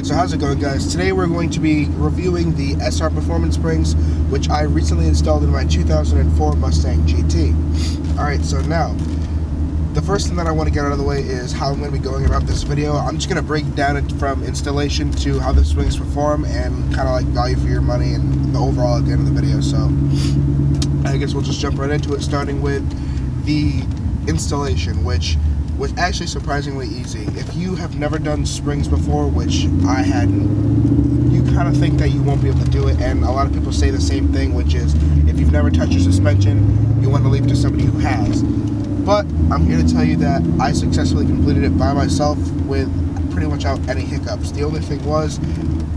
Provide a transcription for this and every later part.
Alright, so how's it going, guys? Today we're going to be reviewing the SR Performance Springs, which I recently installed in my 2004 Mustang GT. Alright, so now, the first thing that I want to get out of the way is how I'm going to be going about this video. I'm just going to break down it from installation to how the springs perform and kind of like value for your money and the overall at the end of the video. So, I guess we'll just jump right into it, starting with the installation, which was actually surprisingly easy. If you have never done springs before, which I hadn't, you kind of think that you won't be able to do it, and a lot of people say the same thing, which is if you've never touched your suspension, you want to leave it to somebody who has. But I'm here to tell you that I successfully completed it by myself with pretty much without any hiccups. The only thing was,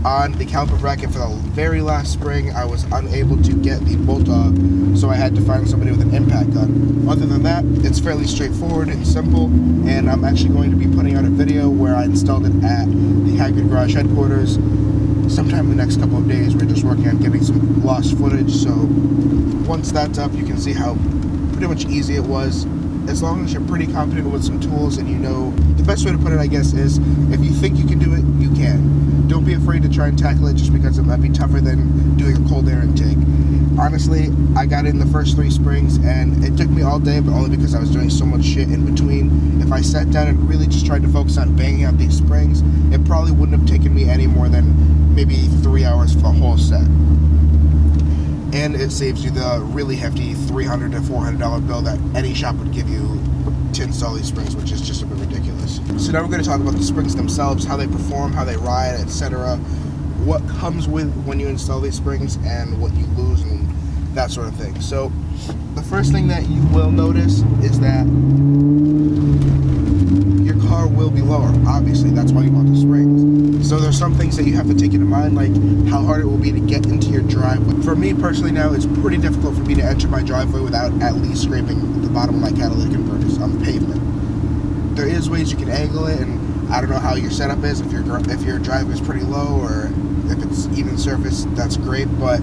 on the caliper bracket for the very last spring, I was unable to get the bolt off, so I had to find somebody with an impact gun. Other than that, it's fairly straightforward and simple, and I'm actually going to be putting out a video where I installed it at the Hybrid Garage headquarters sometime in the next couple of days. We're just working on getting some lost footage, so once that's up, you can see how pretty much easy it was. As long as you're pretty confident with some tools and you know, the best way to put it, I guess, is if you think you can do it, you can. Don't be afraid to try and tackle it just because it might be tougher than doing a cold air intake. Honestly, I got in the first 3 springs and it took me all day, but only because I was doing so much shit in between. If I sat down and really just tried to focus on banging out these springs, it probably wouldn't have taken me any more than maybe 3 hours for a whole set. And it saves you the really hefty $300 to $400 bill that any shop would give you to install these springs, which is just a bit ridiculous. So now we're going to talk about the springs themselves, how they perform, how they ride, etc. What comes with when you install these springs and what you lose and that sort of thing. So the first thing that you will notice is that your car will be lower. Obviously, that's why you want the springs. So there's some things that you have to take into mind, like how hard it will be to get into your driveway. For me personally now, it's pretty difficult for me to enter my driveway without at least scraping the bottom of my catalytic converters on the pavement. There is ways you can angle it, and I don't know how your setup is, if your driveway is pretty low or if it's even surface, that's great, but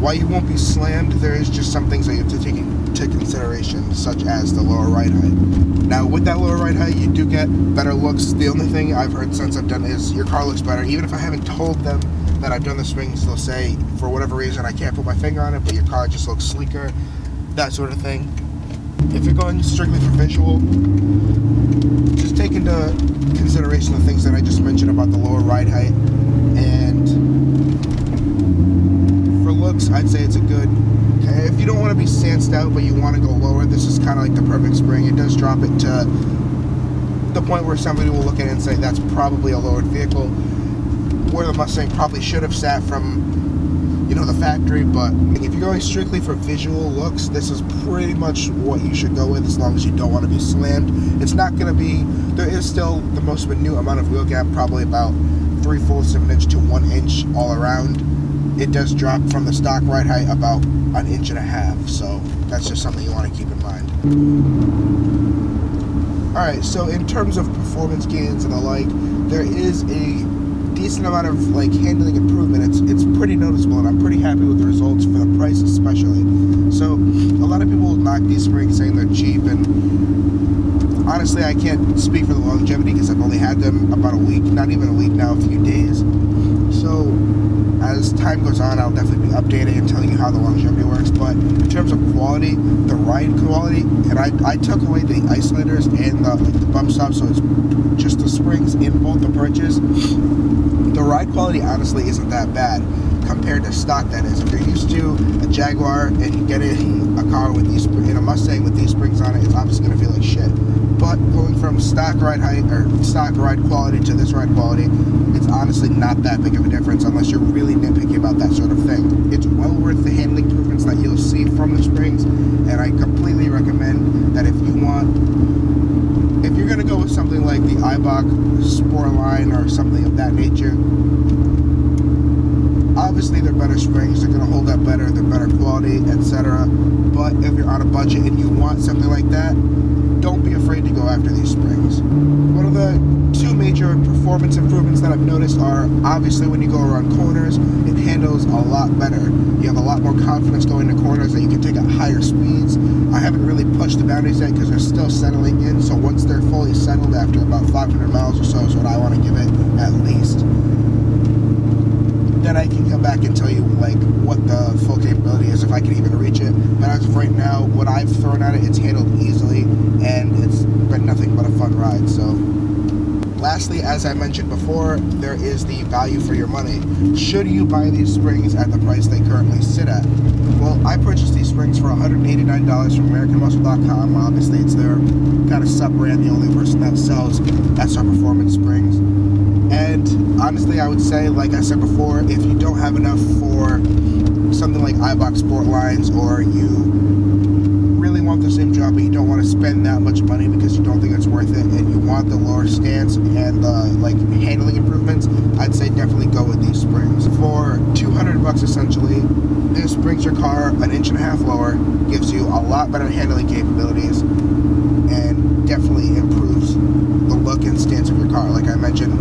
while you won't be slammed, there is just some things that you have to take into consideration, such as the lower ride height. Now, with that lower ride height, you do get better looks. The only thing I've heard since I've done is your car looks better. Even if I haven't told them that I've done the springs, they'll say, for whatever reason, I can't put my finger on it, but your car just looks sleeker, that sort of thing. If you're going strictly for visual, just take into consideration the things that I just mentioned about the lower ride height. And for looks, I'd say it's a good, if you don't want to be sansed out but you want to go lower, this is kind of like the perfect spring. It does drop it to the point where somebody will look at it and say that's probably a lowered vehicle, where the Mustang probably should have sat from, you know, the factory. But if you're going strictly for visual looks, this is pretty much what you should go with, as long as you don't want to be slammed. It's not going to be, there is still the most minute amount of wheel gap, probably about 3/4 of an inch to 1 inch all around. It does drop from the stock ride height about 1.5 inches, so that's just something you want to keep in mind. Alright, so in terms of performance gains and the like, there is a decent amount of like handling improvement. It's pretty noticeable, and I'm pretty happy with the results for the price especially. So a lot of people knock these springs saying they're cheap, and honestly I can't speak for the longevity because I've only had them about a week, not even a week now, a few days. So as time goes on, I'll definitely be updating and telling you how the longevity works. But in terms of quality, the ride quality, and I took away the isolators and the bump stops, so it's just the springs in both approaches. The ride quality honestly isn't that bad compared to stock, that is. If you're used to a Jaguar and you get in a car with these, in a Mustang with these springs on it, it's obviously going to feel like shit. But going from stock ride height or stock ride quality to this ride quality, it's honestly not that big of a difference unless you're really nitpicky about that sort of thing. It's well worth the handling improvements that you'll see from the springs, and I completely recommend that if you're going to go with something like the Eibach Sportline or something of that nature, obviously they're better springs, they're going to hold up better, they're better quality, etc. But if you're on a budget and you want something like that, don't be afraid to go after these springs. One of the 2 major performance improvements that I've noticed are, obviously when you go around corners, it handles a lot better. You have a lot more confidence going to corners that you can take at higher speeds. I haven't really pushed the boundaries yet because they're still settling in, so once they're fully settled after about 500 miles or so is what I want to give it at least. then I can come back and tell you like what the full capability is, if I can even reach it. But as of right now, what I've thrown at it, it's handled easily, and it's been nothing but a fun ride. So lastly, as I mentioned before, there is the value for your money. Should you buy these springs at the price they currently sit at? Well, I purchased these springs for $189 from AmericanMuscle.com. Obviously, it's their kind of sub-brand, the only person that sells SR Performance springs. And honestly, I would say, like I said before, if you don't have enough for something like iBox Sport lines, or you really want the same job but you don't want to spend that much money because you don't think it's worth it, and you want the lower stance and like handling improvements, I'd say definitely go with these springs. For $200 essentially, this brings your car an inch and a half lower, gives you a lot better handling capabilities, and definitely improves the look and stance of your car. Like I mentioned,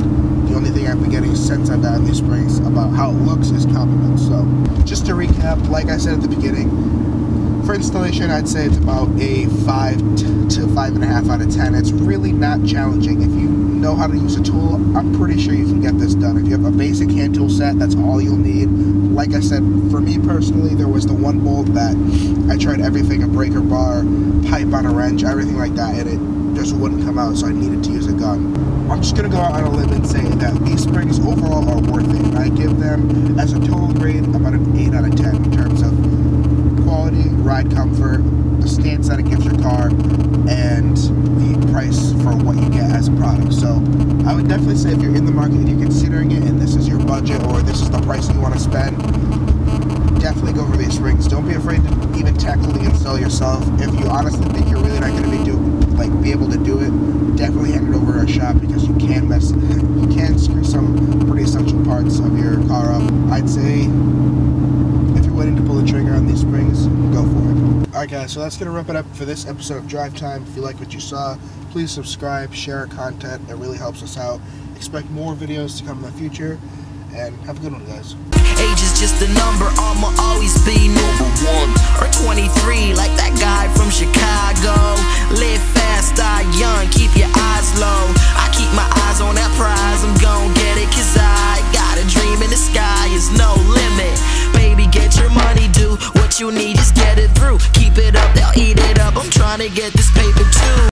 the only thing I've been getting since I've gotten these springs about how it looks is compliments. So just to recap, like I said at the beginning, for installation, I'd say it's about a 5 to 5.5 out of 10. It's really not challenging. If you know how to use a tool, I'm pretty sure you can get this done. If you have a basic hand tool set, that's all you'll need. Like I said, for me personally, there was the one bolt that I tried everything, a breaker bar, pipe on a wrench, everything like that, and it just wouldn't come out, so I needed to use a gun. I'm just going to go out on a limb and say that these springs overall are worth it. I give them, as a total grade, about an 8 out of 10 in terms of quality, ride comfort, the stance that it gives your car, and the price for what you get as a product. So I would definitely say if you're in the market and you're considering it, and this is your budget, or this is the price you want to spend, definitely go for these springs. Don't be afraid to even tackle the install yourself. If you honestly think you're really not going to be able to do it, definitely hand it over to a shop, because you can screw some pretty essential parts of your car up. I'd say if you're waiting to pull the trigger on these springs, go for it. Alright guys, so that's going to wrap it up for this episode of Drive Time. If you like what you saw, please subscribe, share our content. It really helps us out. Expect more videos to come in the future, and have a good one, guys. Age is just a number, I'ma always be number 1 or 23, like that guy from Chicago. Live fast, die young, keep your eyes low. I keep my eyes on that prize, I'm gon' get it, cause I got a dream in the sky, is no limit. Baby, get your money due, what you need, just get it through. Keep it up, they'll eat it up, I'm trying to get this paper too.